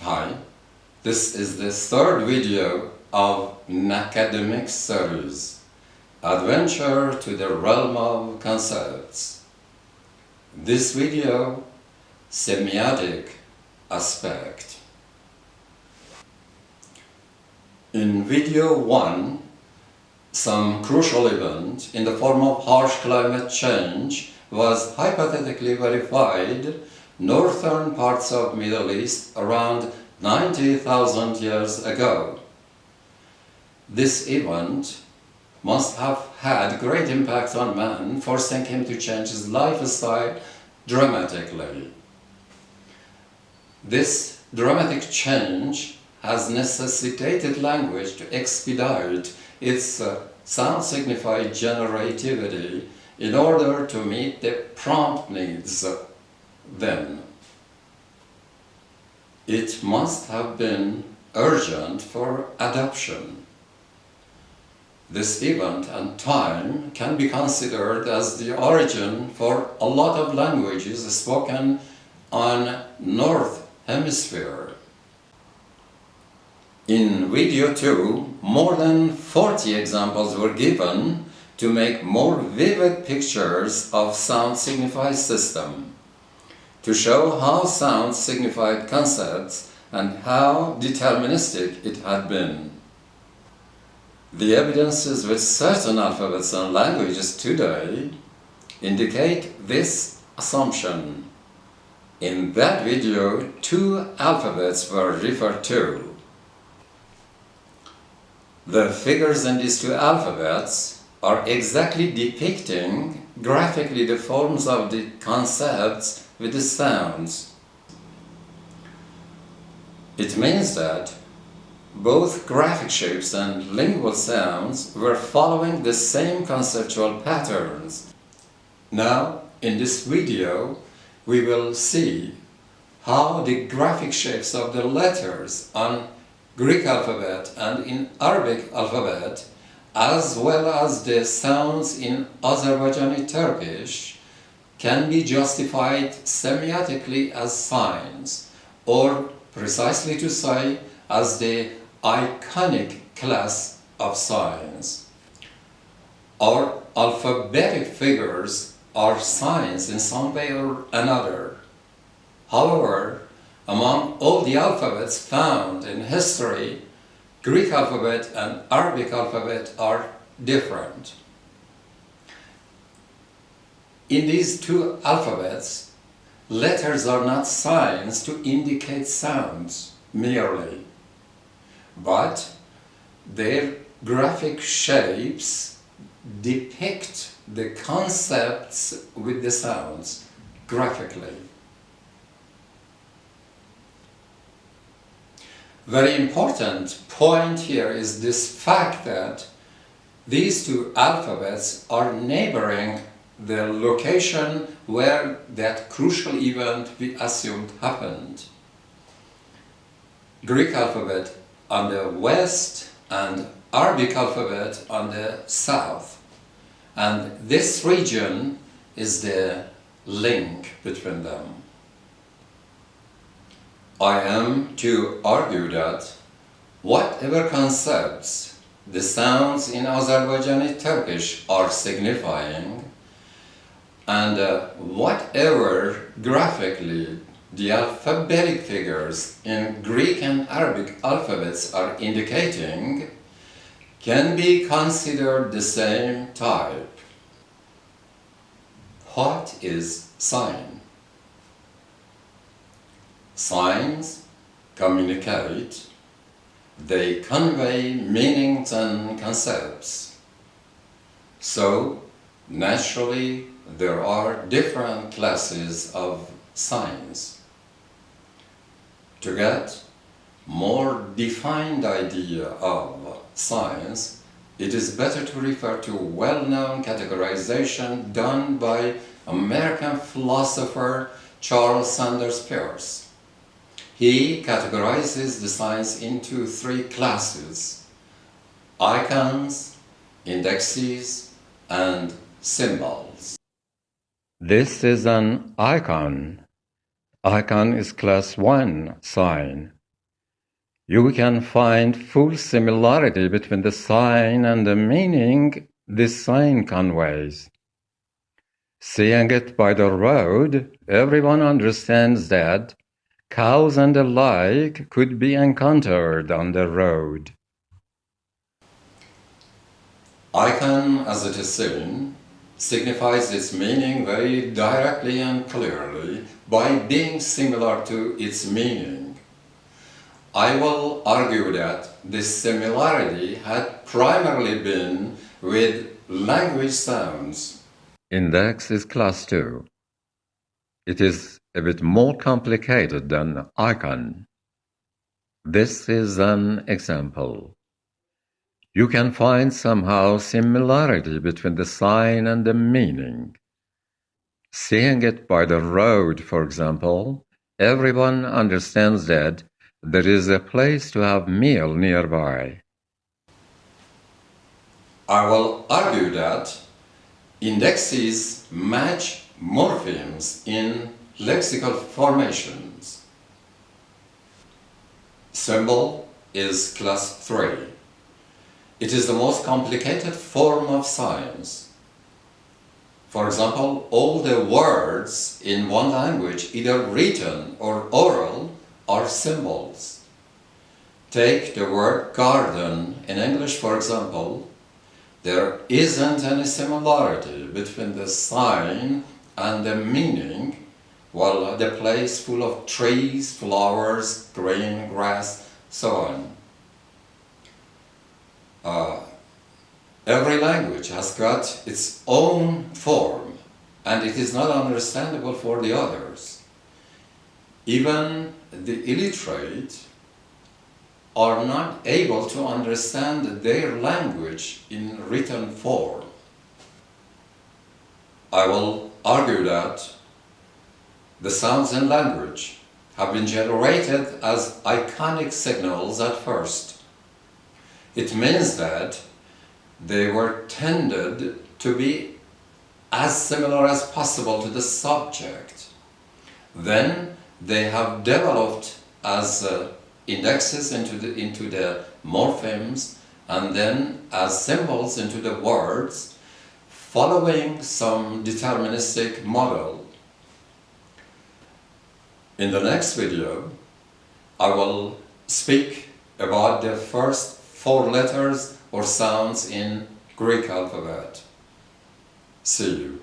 Hi, this is the third video of NACADEMICS series, Adventure to the Realm of Concepts. This video, semiotic aspect. In video 1, some crucial event in the form of harsh climate change was hypothetically verified northern parts of Middle East around 90,000 years ago. This event must have had great impact on man, forcing him to change his lifestyle dramatically. This dramatic change has necessitated language to expedite its sound-signify generativity in order to meet the prompt needs then. It must have been urgent for adoption. This event and time can be considered as the origin for a lot of languages spoken on North Hemisphere. In video 2, more than 40 examples were given to make more vivid pictures of sound-signify system, to show how sound signified concepts and how deterministic it had been. The evidences with certain alphabets and languages today indicate this assumption. In that video, 2 alphabets were referred to. The figures in these 2 alphabets are exactly depicting graphically the forms of the concepts with the sounds. It means that both graphic shapes and lingual sounds were following the same conceptual patterns. Now, in this video, we will see how the graphic shapes of the letters on Greek alphabet and in Arabic alphabet, as well as the sounds in Azerbaijani Turkish, can be justified semiotically as signs, or precisely to say, as the iconic class of signs. Our alphabetic figures are signs in some way or another. However, among all the alphabets found in history, Greek alphabet and Arabic alphabet are different. In these 2 alphabets, letters are not signs to indicate sounds merely, but their graphic shapes depict the concepts with the sounds graphically. Very important point here is this fact that these 2 alphabets are neighboring the location where that crucial event we assumed happened. Greek alphabet on the west and Arabic alphabet on the south. And this region is the link between them. I am to argue that whatever concepts the sounds in Azerbaijani Turkish are signifying, and whatever graphically the alphabetic figures in Greek and Arabic alphabets are indicating, can be considered the same type. What is sign? Signs communicate, they convey meanings and concepts. So, naturally, there are different classes of signs. To get more defined idea of signs, it is better to refer to well-known categorization done by American philosopher Charles Sanders Peirce. He categorizes the signs into 3 classes: icons, indexes, and symbols. This is an icon. Icon is class 1 sign. You can find full similarity between the sign and the meaning this sign conveys. Seeing it by the road, everyone understands that cows and the like could be encountered on the road. Icon, as it is seen, signifies its meaning very directly and clearly by being similar to its meaning. I will argue that this similarity had primarily been with language sounds. Index is class 2. It is a bit more complicated than icon. This is an example. You can find somehow similarity between the sign and the meaning. Seeing it by the road, for example, everyone understands that there is a place to have meal nearby. I will argue that indexes match morphemes in lexical formations. Symbol is class 3. It is the most complicated form of science. For example, all the words in one language, either written or oral, are symbols. Take the word garden in English, for example. There isn't any similarity between the sign and the meaning, while the place full of trees, flowers, green grass, so on. Every language has got its own form, and it is not understandable for the others. Even the illiterate are not able to understand their language in written form. I will argue that the sounds in language have been generated as iconic signals at first. It means that they were tended to be as similar as possible to the subject. Then they have developed as indexes into the morphemes, and then as symbols into the words, following some deterministic model. In the next video, I will speak about the first 4 letters or sounds in Greek alphabet. See you.